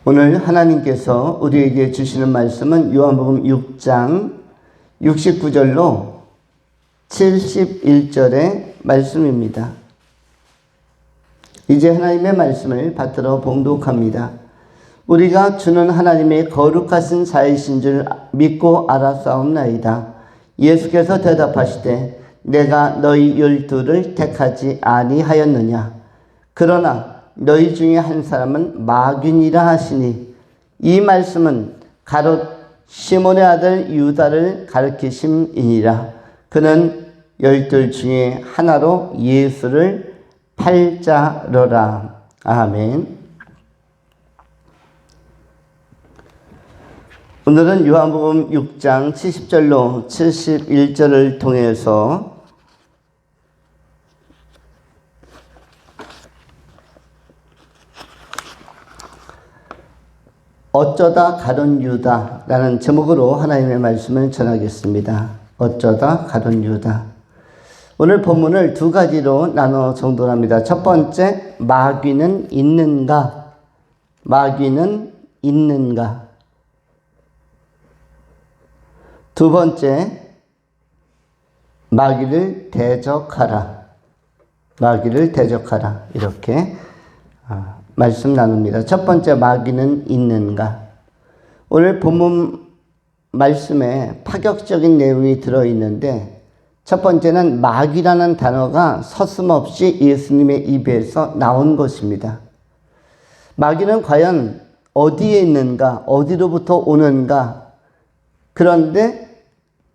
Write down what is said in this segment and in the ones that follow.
오늘 하나님께서 우리에게 주시는 말씀은 요한복음 6장 69절로 71절의 말씀입니다. 이제 하나님의 말씀을 받들어 봉독합니다. 우리가 주는 하나님의 거룩하신 자이신 줄 믿고 알았사옵나이다. 예수께서 대답하시되 내가 너희 12를 택하지 아니하였느냐. 그러나 너희 중에 한 사람은 마귀니라 하시니, 이 말씀은 가롯 시몬의 아들 유다를 가리키심이니라. 그는 12 중에 하나로 예수를 팔자러라. 아멘. 오늘은 요한복음 6장 70절로 71절을 통해서 어쩌다 가룟 유다라는 제목으로 하나님의 말씀을 전하겠습니다. 어쩌다 가룟 유다. 오늘 본문을 두 가지로 나눠 정돈합니다. 첫 번째, 마귀는 있는가? 마귀는 있는가? 두 번째, 마귀를 대적하라. 마귀를 대적하라. 이렇게 말씀 나눕니다. 첫 번째, 마귀는 있는가? 오늘 본문 말씀에 파격적인 내용이 들어있는데, 첫 번째는 마귀라는 단어가 서슴없이 예수님의 입에서 나온 것입니다. 마귀는 과연 어디에 있는가? 어디로부터 오는가? 그런데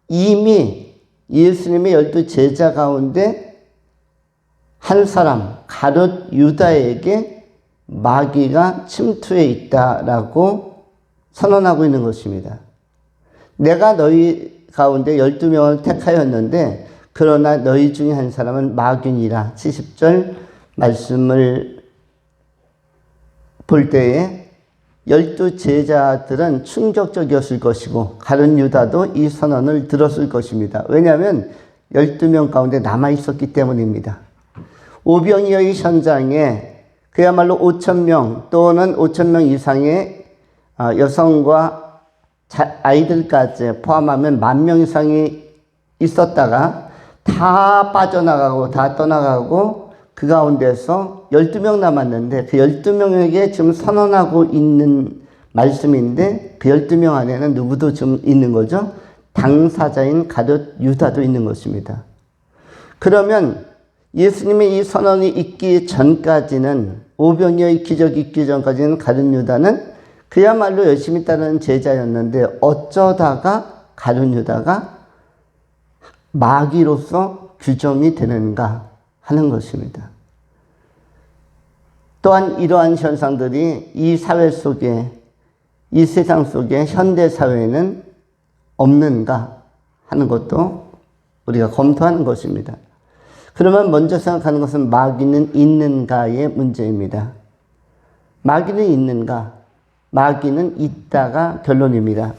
이미 예수님의 12 제자 가운데 한 사람, 가룟 유다에게 마귀가 침투해 있다라고 선언하고 있는 것입니다. 내가 너희 가운데 12명을 택하였는데 그러나 너희 중에 한 사람은 마귀니라. 70절 말씀을 볼 때에 12 제자들은 충격적이었을 것이고 가룟 유다도 이 선언을 들었을 것입니다. 왜냐하면 12명 가운데 남아있었기 때문입니다. 오병이어의 현장에 그야말로 5,000명 또는 5,000명 이상의 여성과 아이들까지 포함하면 10,000명 이상이 있었다가 다 빠져나가고 다 떠나가고 그 가운데서 12명 남았는데 그 12명에게 지금 선언하고 있는 말씀인데 그 12명 안에는 누구도 지금 있는 거죠? 당사자인 가룟 유다도 있는 것입니다. 그러면 예수님의 이 선언이 있기 전까지는, 오병이어의 기적이 있기 전까지는 가룟 유다는 그야말로 열심히 따르는 제자였는데 어쩌다가 가룟 유다가 마귀로서 규정이 되는가 하는 것입니다. 또한 이러한 현상들이 이 사회 속에, 이 세상 속에 현대 사회에는 없는가 하는 것도 우리가 검토하는 것입니다. 그러면 먼저 생각하는 것은 마귀는 있는가의 문제입니다. 마귀는 있는가? 마귀는 있다가 결론입니다.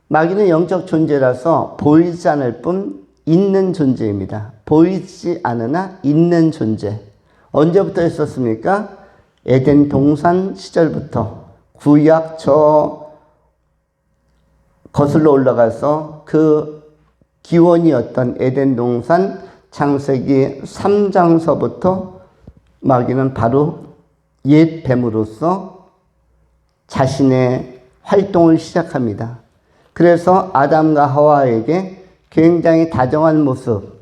마귀는 영적 존재라서 보이지 않을 뿐 있는 존재입니다. 보이지 않으나 있는 존재. 언제부터 있었습니까? 에덴 동산 시절부터. 구약 거슬러 올라가서 그 기원이었던 에덴 동산 창세기 3장서부터 마귀는 바로 옛 뱀으로서 자신의 활동을 시작합니다. 그래서 아담과 하와에게 굉장히 다정한 모습,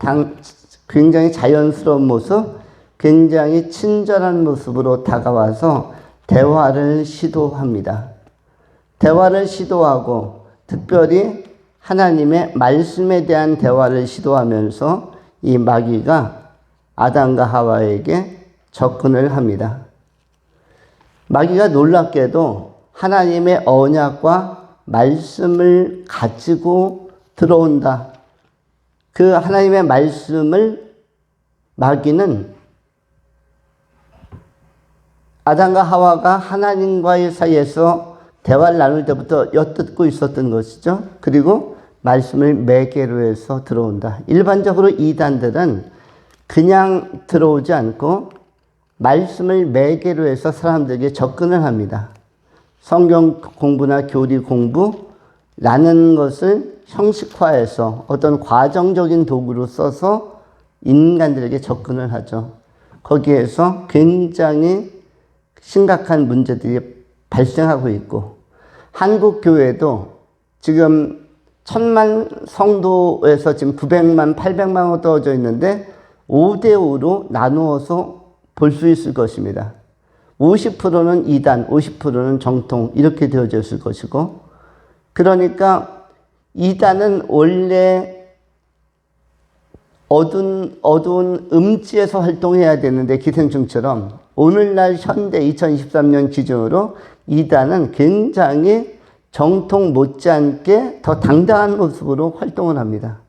굉장히 자연스러운 모습, 굉장히 친절한 모습으로 다가와서 대화를 시도합니다. 대화를 시도하고 특별히 하나님의 말씀에 대한 대화를 시도하면서 이 마귀가 아담과 하와에게 접근을 합니다. 마귀가 놀랍게도 하나님의 언약과 말씀을 가지고 들어온다. 그 하나님의 말씀을 마귀는 아담과 하와가 하나님과의 사이에서 대화를 나눌 때부터 엿듣고 있었던 것이죠. 그리고 말씀을 매개로 해서 들어온다. 일반적으로 이단들은 그냥 들어오지 않고 말씀을 매개로 해서 사람들에게 접근을 합니다. 성경 공부나 교리 공부라는 것을 형식화해서 어떤 과정적인 도구로 써서 인간들에게 접근을 하죠. 거기에서 굉장히 심각한 문제들이 발생하고 있고, 한국 교회도 지금 1000만 성도에서 지금 900만, 800만으로 떨어져 있는데 5대5로 나누어서 볼 수 있을 것입니다. 50%는 이단, 50%는 정통 이렇게 되어져 있을 것이고, 그러니까 이단은 원래 어두운 음지에서 활동해야 되는데, 기생충처럼 오늘날 현대 2023년 기준으로 이단은 굉장히 정통 못지않게 더 당당한 모습으로 활동을 합니다.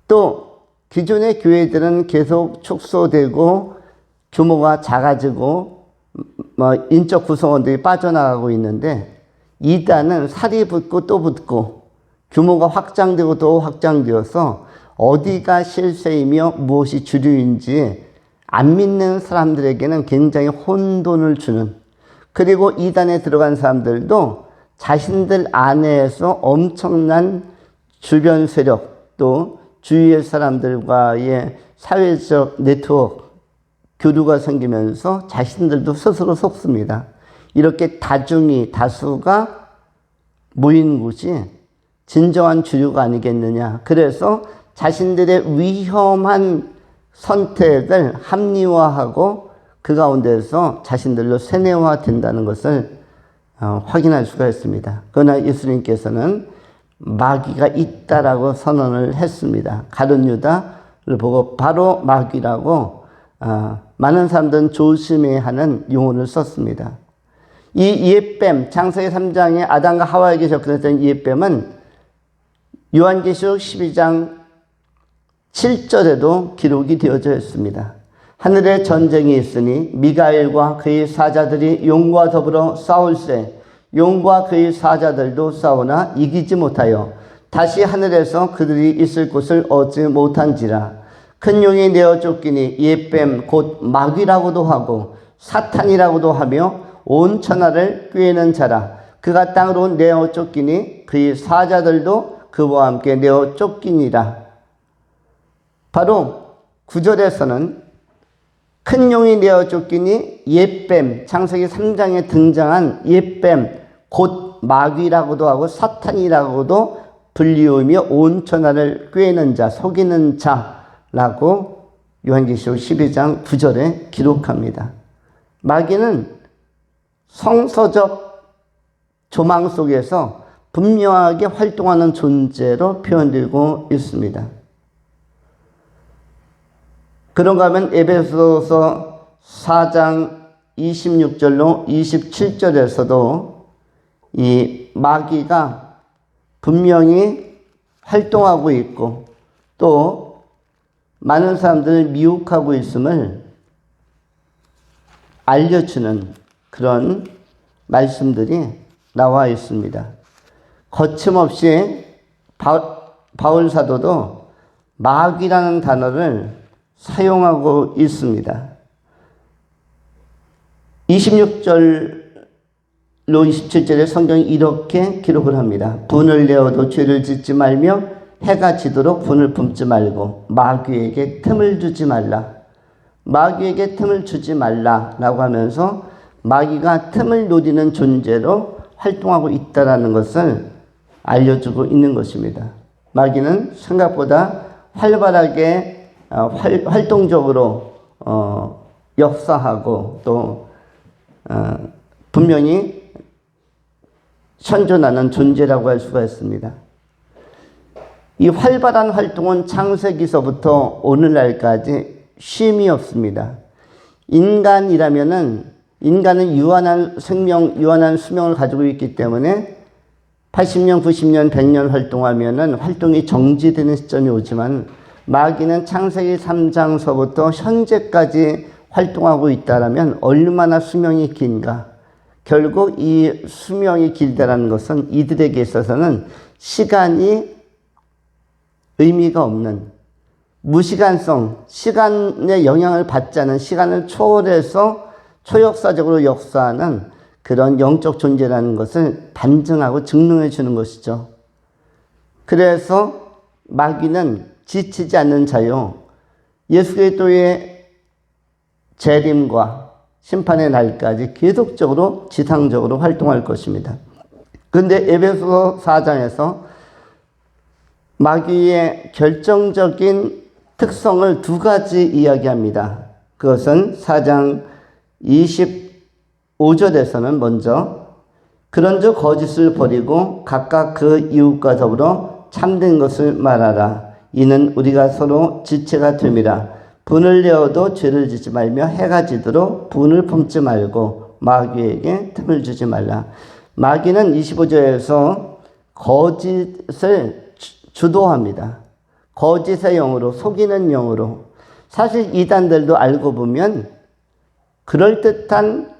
또 기존의 교회들은 계속 축소되고 규모가 작아지고 인적 구성원들이 빠져나가고 있는데, 이단은 살이 붙고 또 붙고 규모가 확장되고 또 확장되어서 어디가 실세이며 무엇이 주류인지 안 믿는 사람들에게는 굉장히 혼돈을 주는, 그리고 이단에 들어간 사람들도 자신들 안에서 엄청난 주변 세력 또 주위의 사람들과의 사회적 네트워크 교류가 생기면서 자신들도 스스로 속습니다. 이렇게 다수가 모인 곳이 진정한 주류가 아니겠느냐. 그래서 자신들의 위험한 선택을 합리화하고 그 가운데서 자신들로 세뇌화된다는 것을 확인할 수가 있습니다. 그러나 예수님께서는 마귀가 있다라고 선언을 했습니다. 가룟 유다를 보고 바로 마귀라고 많은 사람들은 조심해야 하는 용어를 썼습니다. 이 이에뱀, 창세기 3장에 아담과 하와에게 접근했던 이에뱀은 요한계시록 12장 7절에도 기록이 되어져 있습니다. 하늘에 전쟁이 있으니 미가엘과 그의 사자들이 용과 더불어 싸울세, 용과 그의 사자들도 싸우나 이기지 못하여 다시 하늘에서 그들이 있을 곳을 얻지 못한지라. 큰 용이 내어 쫓기니 이에뱀 곧 마귀라고도 하고 사탄이라고도 하며 온 천하를 꾀는 자라. 그가 땅으로 내어 쫓기니 그의 사자들도 그와 함께 내어 쫓기니라. 바로 9절에서는 큰 용이 내어 쫓기니 이에뱀, 창세기 3장에 등장한 이에뱀 곧 마귀라고도 하고 사탄이라고도 불리우며 온 천하를 꾀는 자, 속이는 자라고 요한계시록 12장 9절에 기록합니다. 마귀는 성서적 조망 속에서 분명하게 활동하는 존재로 표현되고 있습니다. 그런가 하면 에베소서 4장 26절로 27절에서도 이 마귀가 분명히 활동하고 있고 또 많은 사람들을 미혹하고 있음을 알려주는 그런 말씀들이 나와 있습니다. 거침없이 바울 사도도 마귀라는 단어를 사용하고 있습니다. 26절로 27절에 성경이 이렇게 기록을 합니다. 분을 내어도 죄를 짓지 말며 해가 지도록 분을 품지 말고 마귀에게 틈을 주지 말라. 마귀에게 틈을 주지 말라라고 하면서 마귀가 틈을 노리는 존재로 활동하고 있다는 것을 알려주고 있는 것입니다. 마귀는 생각보다 활발하게 활동적으로 역사하고 또 분명히 현존하는 존재라고 할 수가 있습니다. 이 활발한 활동은 창세기서부터 오늘날까지 쉼이 없습니다. 인간은 유한한 생명, 유한한 수명을 가지고 있기 때문에 80년, 90년, 100년 활동하면은 활동이 정지되는 시점이 오지만 마귀는 창세기 3장서부터 현재까지 활동하고 있다라면 얼마나 수명이 긴가. 결국 이 수명이 길다라는 것은 이들에게 있어서는 시간이 의미가 없는 무시간성, 시간의 영향을 받지 않은 시간을 초월해서 초역사적으로 역사하는 그런 영적 존재라는 것을 반증하고 증명해 주는 것이죠. 그래서 마귀는 지치지 않는 자요, 예수 그리스도의 재림과 심판의 날까지 계속적으로 지상적으로 활동할 것입니다. 그런데 에베소서 4장에서 마귀의 결정적인 특성을 두 가지 이야기합니다. 그것은 4장 25절에서는 먼저 그런즉 거짓을 버리고 각각 그 이웃과 더불어 참된 것을 말하라. 이는 우리가 서로 지체가 됨이라. 분을 내어도 죄를 짓지 말며 해가 지도록 분을 품지 말고 마귀에게 틈을 주지 말라. 마귀는 25절에서 거짓을 주도합니다. 거짓의 영으로, 속이는 영으로. 사실 이단들도 알고 보면 그럴듯한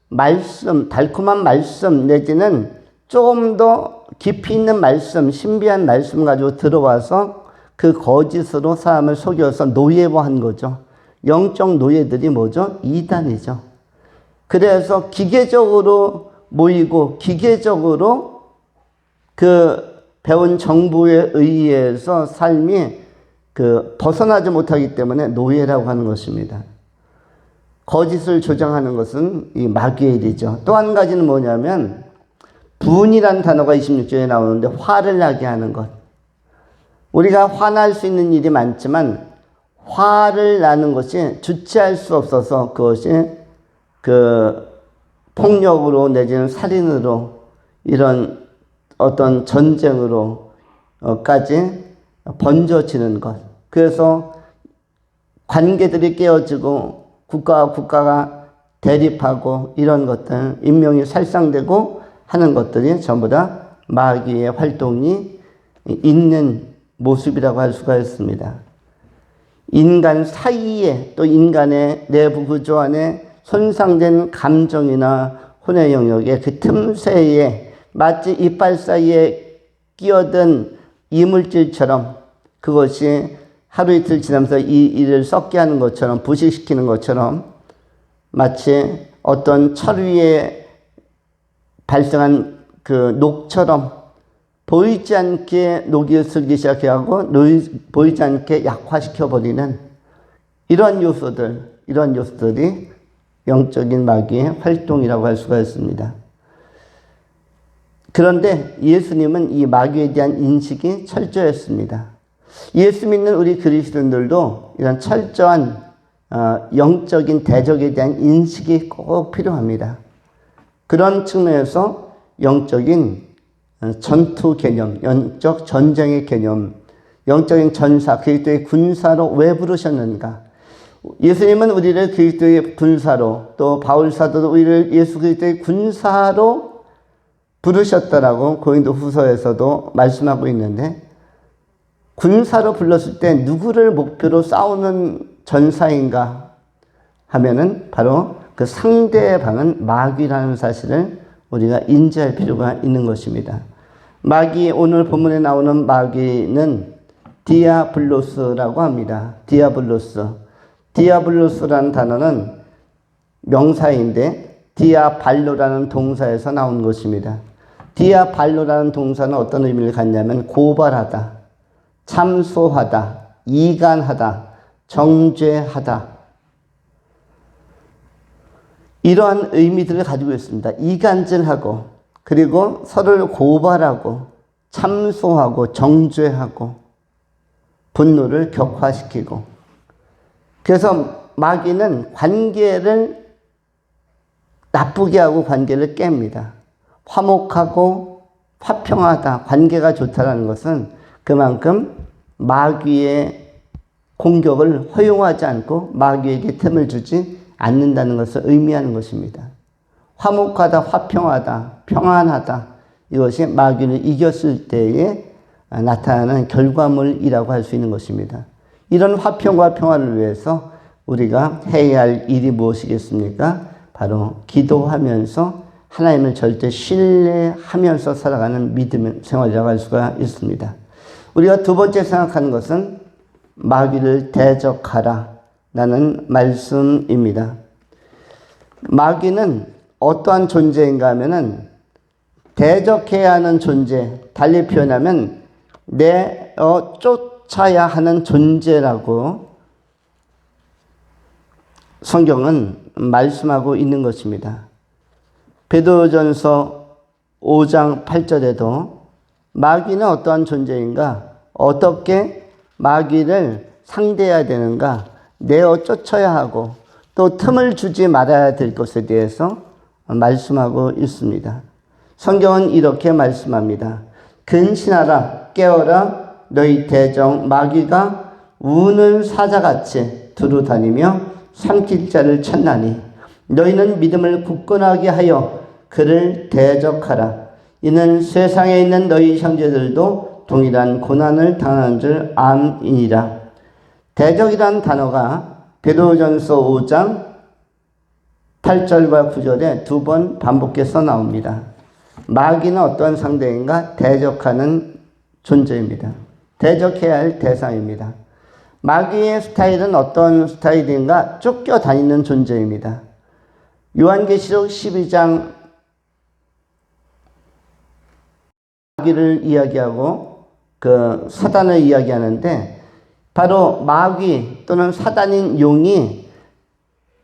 말씀, 달콤한 말씀 내지는 조금 더 깊이 있는 말씀, 신비한 말씀 가지고 들어와서 그 거짓으로 사람을 속여서 노예화한 거죠. 영적 노예들이 뭐죠? 이단이죠. 그래서 기계적으로 모이고 기계적으로 그 배운 정보에 의해서 삶이 벗어나지 못하기 때문에 노예라고 하는 것입니다. 거짓을 조장하는 것은 이 마귀의 일이죠. 또 한 가지는 뭐냐면 분이라는 단어가 26절에 나오는데 화를 나게 하는 것. 우리가 화날 수 있는 일이 많지만 화를 나는 것이 주체할 수 없어서 그것이 폭력으로 내지는 살인으로 이런 어떤 전쟁으로까지 번져지는 것. 그래서 관계들이 깨어지고 국가가 대립하고 이런 것들, 인명이 살상되고 하는 것들이 전부 다 마귀의 활동이 있는 모습이라고 할 수가 있습니다. 인간 사이에 또 인간의 내부 구조 안에 손상된 감정이나 혼의 영역의 그 틈새에 마치 이빨 사이에 끼어든 이물질처럼 그것이 하루 이틀 지나면서 이 일을 썩게 하는 것처럼, 부식시키는 것처럼 마치 어떤 철 위에 발생한 그 녹처럼 보이지 않게 녹이 슬기 시작하고 보이지 않게 약화시켜버리는 이런 요소들이 영적인 마귀의 활동이라고 할 수가 있습니다. 그런데 예수님은 이 마귀에 대한 인식이 철저했습니다. 예수 믿는 우리 그리스도인들도 이런 철저한 영적인 대적에 대한 인식이 꼭 필요합니다. 그런 측면에서 영적인 전투 개념, 영적 전쟁의 개념, 영적인 전사, 그리스도의 군사로 왜 부르셨는가? 예수님은 우리를 그리스도의 군사로, 또 바울 사도도 우리를 예수 그리스도의 군사로 부르셨다라고 고린도후서에서도 말씀하고 있는데, 군사로 불렀을 때 누구를 목표로 싸우는 전사인가 하면은 바로 그 상대방은 마귀라는 사실을 우리가 인지할 필요가 있는 것입니다. 마귀, 오늘 본문에 나오는 마귀는 디아블로스라고 합니다. 디아블로스라는 단어는 명사인데 디아발로라는 동사에서 나온 것입니다. 디아발로라는 동사는 어떤 의미를 갖냐면 고발하다, 참소하다, 이간하다, 정죄하다, 이러한 의미들을 가지고 있습니다. 이간질하고, 그리고 서로를 고발하고, 참소하고, 정죄하고, 분노를 격화시키고. 그래서 마귀는 관계를 나쁘게 하고 관계를 깹니다. 화목하고 화평하다, 관계가 좋다는 것은 그만큼 마귀의 공격을 허용하지 않고 마귀에게 틈을 주지 않는다는 것을 의미하는 것입니다. 화목하다, 화평하다, 평안하다, 이것이 마귀를 이겼을 때에 나타나는 결과물이라고 할 수 있는 것입니다. 이런 화평과 평안을 위해서 우리가 해야 할 일이 무엇이겠습니까? 바로 기도하면서 하나님을 절대 신뢰하면서 살아가는 믿음의 생활이라고 할 수가 있습니다. 우리가 두 번째 생각하는 것은 마귀를 대적하라 라는 말씀입니다. 마귀는 어떠한 존재인가 하면은 대적해야 하는 존재, 달리 표현하면 쫓아야 하는 존재라고 성경은 말씀하고 있는 것입니다. 베드로전서 5장 8절에도 마귀는 어떠한 존재인가? 어떻게 마귀를 상대해야 되는가? 내어 쫓아야 하고 또 틈을 주지 말아야 될 것에 대해서 말씀하고 있습니다. 성경은 이렇게 말씀합니다. 근신하라, 깨어라, 너희 대적 마귀가 우는 사자같이 두루 다니며 삼킬 자를 찾나니 너희는 믿음을 굳건하게 하여 그를 대적하라. 이는 세상에 있는 너희 형제들도 동일한 고난을 당하는 줄 암이니라. 대적이란 단어가 베드로전서 5장 8절과 9절에 2번 반복해서 나옵니다. 마귀는 어떠한 상대인가? 대적하는 존재입니다. 대적해야 할 대상입니다. 마귀의 스타일은 어떤 스타일인가? 쫓겨다니는 존재입니다. 요한계시록 12장 마귀를 이야기하고 그 사단을 이야기하는데 바로 마귀 또는 사단인 용이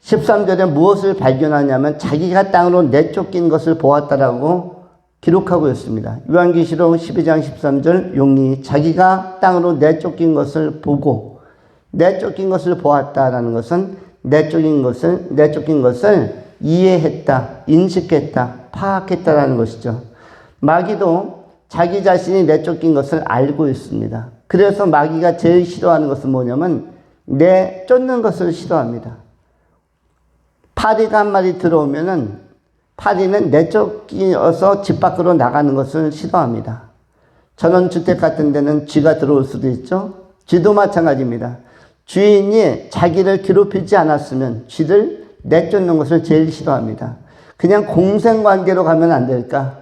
13절에 무엇을 발견하냐면 자기가 땅으로 내쫓긴 것을 보았다라고 기록하고 있습니다. 요한계시록 12장 13절 용이 자기가 땅으로 내쫓긴 것을 보고 내쫓긴 것을 보았다라는 것은 내쫓긴 것을 이해했다, 인식했다, 파악했다라는 것이죠. 마귀도 자기 자신이 내쫓긴 것을 알고 있습니다. 그래서 마귀가 제일 싫어하는 것은 뭐냐면 내쫓는 것을 싫어합니다. 파리가 한 마리 들어오면은 파리는 내쫓겨서 집 밖으로 나가는 것을 싫어합니다. 전원주택 같은 데는 쥐가 들어올 수도 있죠. 쥐도 마찬가지입니다. 주인이 자기를 괴롭히지 않았으면 쥐를 내쫓는 것을 제일 싫어합니다. 그냥 공생관계로 가면 안 될까?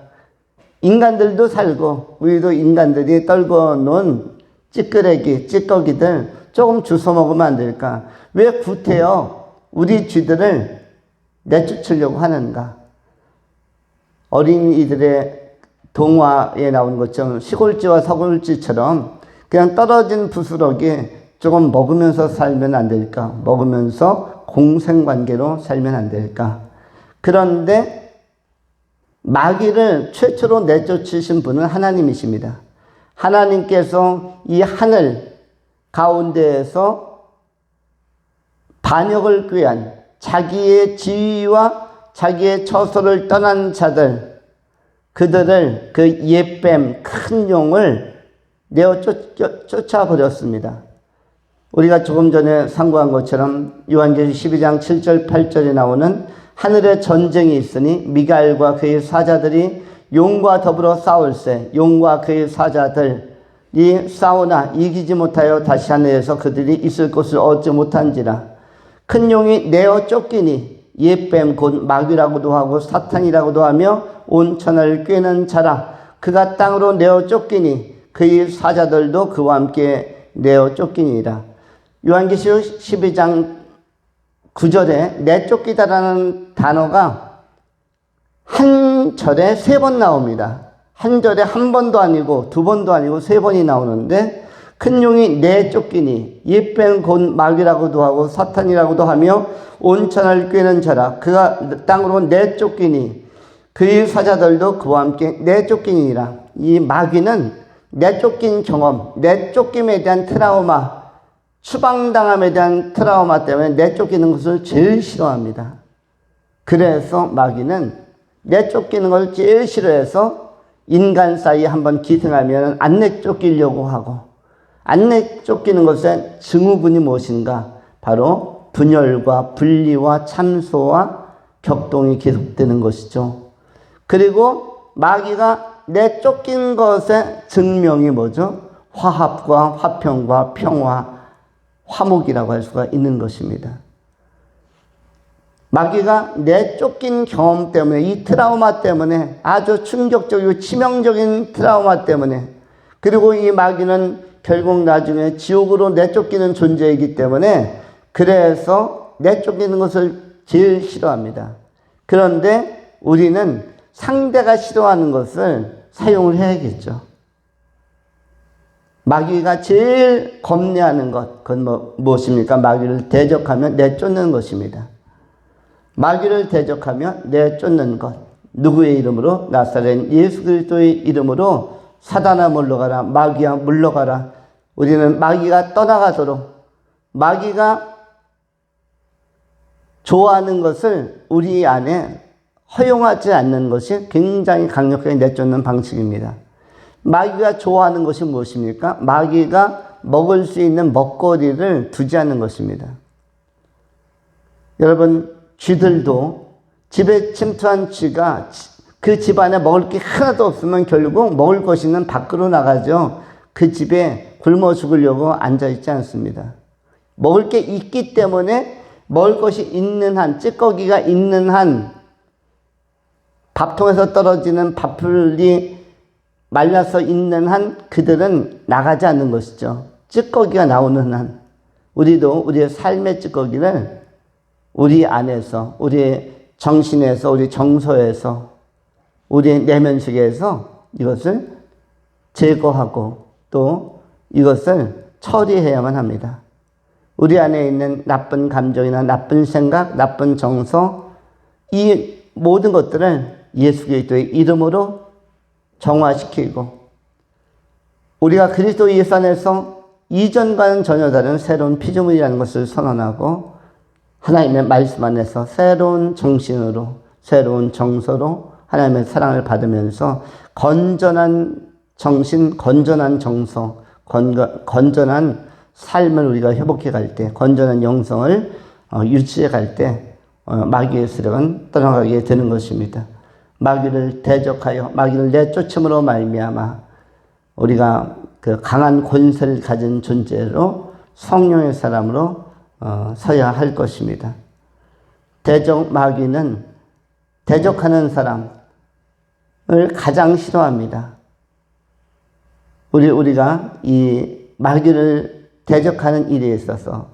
인간들도 살고 우리도 인간들이 떨궈 놓은 찌끄레기, 찌꺼기들 조금 주워 먹으면 안 될까? 왜 구태여 우리 쥐들을 내쫓으려고 하는가? 어린이들의 동화에 나온 것처럼 시골쥐와 서골쥐처럼 그냥 떨어진 부스러기 조금 먹으면서 살면 안 될까? 먹으면서 공생관계로 살면 안 될까? 그런데 마귀를 최초로 내쫓으신 분은 하나님이십니다. 하나님께서 이 하늘 가운데에서 반역을 꾀한 자기의 지위와 자기의 처소를 떠난 자들, 그들을 그 옛뱀 큰 용을 내어 쫓아버렸습니다. 우리가 조금 전에 상고한 것처럼 요한계시록 12장 7절 8절에 나오는 하늘에 전쟁이 있으니 미가엘과 그의 사자들이 용과 더불어 싸울세 용과 그의 사자들이 싸우나 이기지 못하여 다시 하늘에서 그들이 있을 곳을 얻지 못한지라. 큰 용이 내어 쫓기니 옛뱀 곧 마귀라고도 하고 사탄이라고도 하며 온 천하를 꿰는 자라. 그가 땅으로 내어 쫓기니 그의 사자들도 그와 함께 내어 쫓기니라. 요한계시록 12장 9절에 내쫓기다라는 단어가 한 절에 3번 나옵니다. 한 절에 한 번도 아니고 2번도 아니고 3번이 나오는데 큰 용이 내쫓기니 옛뱀 곧 마귀라고도 하고 사탄이라고도 하며 온 천하를 꿰는 자라. 그가 땅으로 내쫓기니 그의 사자들도 그와 함께 내쫓기니라. 이 마귀는 내쫓긴 경험, 내쫓김에 대한 트라우마, 추방당함에 대한 트라우마 때문에 내쫓기는 것을 제일 싫어합니다. 그래서 마귀는 내쫓기는 것을 제일 싫어해서 인간 사이에 한번 기승하면 안 내쫓기려고 하고, 안 내쫓기는 것의 증후군이 무엇인가? 바로 분열과 분리와 참소와 격동이 계속되는 것이죠. 그리고 마귀가 내쫓긴 것의 증명이 뭐죠? 화합과 화평과 평화, 화목이라고 할 수가 있는 것입니다. 마귀가 내쫓긴 경험 때문에, 이 트라우마 때문에, 아주 충격적이고 치명적인 트라우마 때문에, 그리고 이 마귀는 결국 나중에 지옥으로 내쫓기는 존재이기 때문에 그래서 내쫓기는 것을 제일 싫어합니다. 그런데 우리는 상대가 싫어하는 것을 사용을 해야겠죠. 마귀가 제일 겁내하는 것, 그건 무엇입니까? 마귀를 대적하면 내쫓는 것입니다. 마귀를 대적하면 내쫓는 것. 누구의 이름으로? 나사렛 예수 그리스도의 이름으로 사단아 물러가라, 마귀야 물러가라. 우리는 마귀가 떠나가도록, 마귀가 좋아하는 것을 우리 안에 허용하지 않는 것이 굉장히 강력하게 내쫓는 방식입니다. 마귀가 좋아하는 것이 무엇입니까? 마귀가 먹을 수 있는 먹거리를 두지 않는 것입니다. 여러분, 쥐들도 집에 침투한 쥐가 그 집안에 먹을 게 하나도 없으면 결국 먹을 것이 있는 밖으로 나가죠. 그 집에 굶어 죽으려고 앉아있지 않습니다. 먹을 게 있기 때문에 먹을 것이 있는 한, 찌꺼기가 있는 한, 밥통에서 떨어지는 밥풀이 말라서 있는 한 그들은 나가지 않는 것이죠. 찌꺼기가 나오는 한. 우리도 우리의 삶의 찌꺼기를 우리 안에서, 우리의 정신에서, 우리 정서에서, 우리의 내면식에서 이것을 제거하고 또 이것을 처리해야만 합니다. 우리 안에 있는 나쁜 감정이나 나쁜 생각, 나쁜 정서, 이 모든 것들을 예수 그리스도의 이름으로 정화시키고, 우리가 그리스도 예수 안에서 이전과는 전혀 다른 새로운 피조물이라는 것을 선언하고, 하나님의 말씀 안에서 새로운 정신으로, 새로운 정서로 하나님의 사랑을 받으면서 건전한 정신, 건전한 정서, 건전한 삶을 우리가 회복해 갈 때, 건전한 영성을 유지해 갈 때 마귀의 세력은 떠나가게 되는 것입니다. 마귀를 대적하여 마귀를 내쫓음으로 말미암아 우리가 그 강한 권세를 가진 존재로 성령의 사람으로 서야 할 것입니다. 대적 마귀는 대적하는 사람을 가장 싫어합니다. 우리가 이 마귀를 대적하는 일에 있어서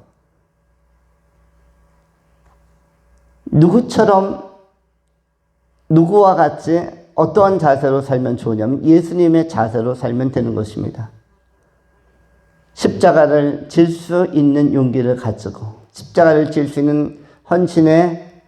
누구와 같이 어떠한 자세로 살면 좋으냐면 예수님의 자세로 살면 되는 것입니다. 십자가를 질 수 있는 용기를 가지고, 십자가를 질 수 있는 헌신의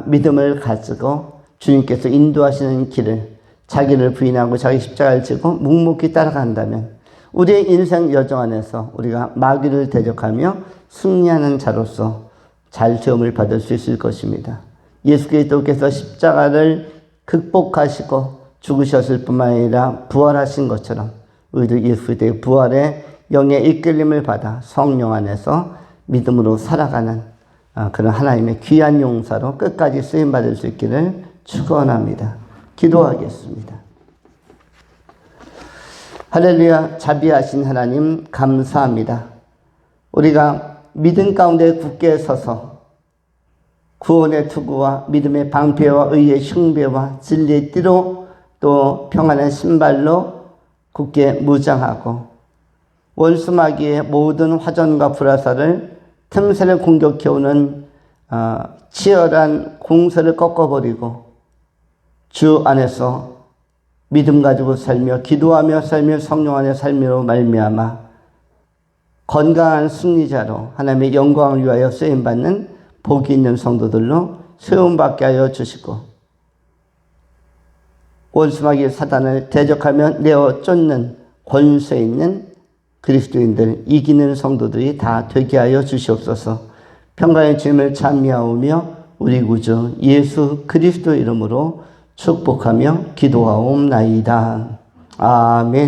믿음을 가지고 주님께서 인도하시는 길을, 자기를 부인하고 자기 십자가를 지고 묵묵히 따라간다면 우리의 인생 여정 안에서 우리가 마귀를 대적하며 승리하는 자로서 잘 시험을 받을 수 있을 것입니다. 예수 그리스도께서 십자가를 극복하시고 죽으셨을 뿐만 아니라 부활하신 것처럼 우리도 예수 그리스도의 부활의 영의 이끌림을 받아 성령 안에서 믿음으로 살아가는 그런 하나님의 귀한 용사로 끝까지 쓰임받을 수 있기를 축원합니다. 기도하겠습니다. 할렐루야. 자비하신 하나님 감사합니다. 우리가 믿음 가운데 굳게 서서 구원의 투구와 믿음의 방패와 의의 흉배와 진리의 띠로 또 평안의 신발로 굳게 무장하고 원수 마귀의 모든 화전과 불화살을 틈새를 공격해오는 치열한 공세를 꺾어버리고 주 안에서 믿음 가지고 살며 기도하며 살며 성령 안에 살며 말미암아 건강한 승리자로 하나님의 영광을 위하여 쓰임받는 복이 있는 성도들로 세움받게 하여 주시고, 원수마귀 사단을 대적하며 내어 쫓는 권세 있는 그리스도인들, 이기는 성도들이 다 되게 하여 주시옵소서. 평강의 주님을 찬미하오며 우리 구주 예수 그리스도 이름으로 축복하며 기도하옵나이다. 아멘.